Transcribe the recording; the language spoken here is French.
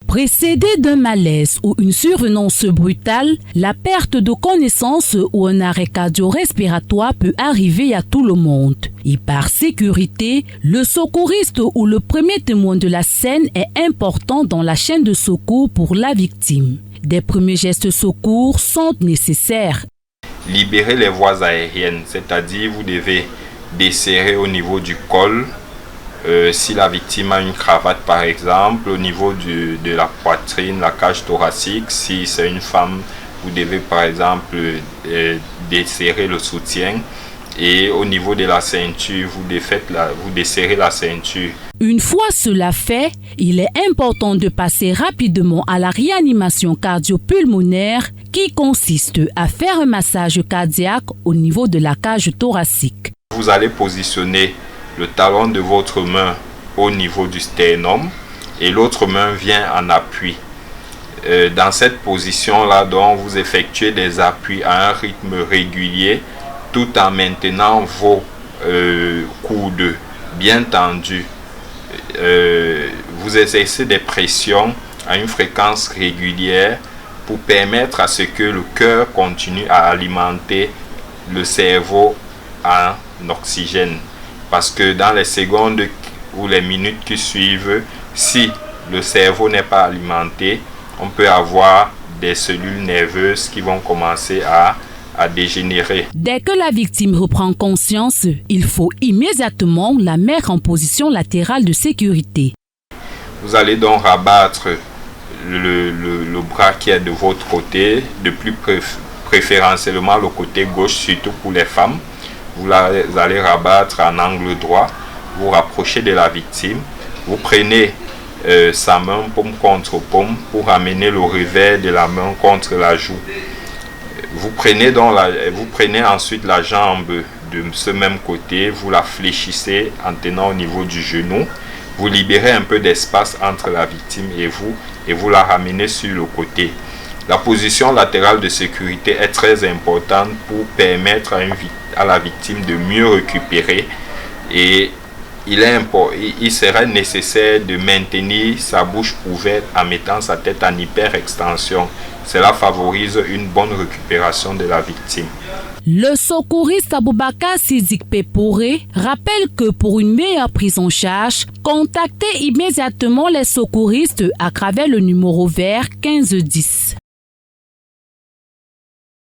Précédé d'un malaise ou une survenance brutale, la perte de connaissance ou un arrêt cardio-respiratoire peut arriver à tout le monde. Et par sécurité, le secouriste ou le premier témoin de la scène est important dans la chaîne de secours pour la victime. Des premiers gestes secours sont nécessaires. Libérer les voies aériennes, c'est-à-dire vous devez desserrer au niveau du col. Si la victime a une cravate par exemple, au niveau de la poitrine, la cage thoracique, si c'est une femme, vous devez par exemple desserrer le soutien. Et au niveau de la ceinture, vous desserrez la ceinture. Une fois cela fait, il est important de passer rapidement à la réanimation cardio-pulmonaire qui consiste à faire un massage cardiaque au niveau de la cage thoracique. Vous allez positionner le talon de votre main au niveau du sternum et l'autre main vient en appui. Dans cette position-là, donc, vous effectuez des appuis à un rythme régulier tout en maintenant vos coudes bien tendus. Vous exercez des pressions à une fréquence régulière pour permettre à ce que le cœur continue à alimenter le cerveau en oxygène. Parce que dans les secondes ou les minutes qui suivent, si le cerveau n'est pas alimenté, on peut avoir des cellules nerveuses qui vont commencer à dégénérer. Dès que la victime reprend conscience, il faut immédiatement la mettre en position latérale de sécurité. Vous allez donc rabattre le bras qui est de votre côté, de plus préférentiellement le côté gauche, surtout pour les femmes. Vous allez rabattre en angle droit, vous rapprochez de la victime, vous prenez sa main paume contre paume pour amener le revers de la main contre la joue. Vous prenez ensuite la jambe de ce même côté, vous la fléchissez en tenant au niveau du genou, vous libérez un peu d'espace entre la victime et vous la ramenez sur le côté. La position latérale de sécurité est très importante pour permettre à la victime de mieux récupérer et il serait nécessaire de maintenir sa bouche ouverte en mettant sa tête en hyperextension. Cela favorise une bonne récupération de la victime. Le secouriste Aboubakar Sidik Pepouré rappelle que pour une meilleure prise en charge, contactez immédiatement les secouristes à travers le numéro vert 1510.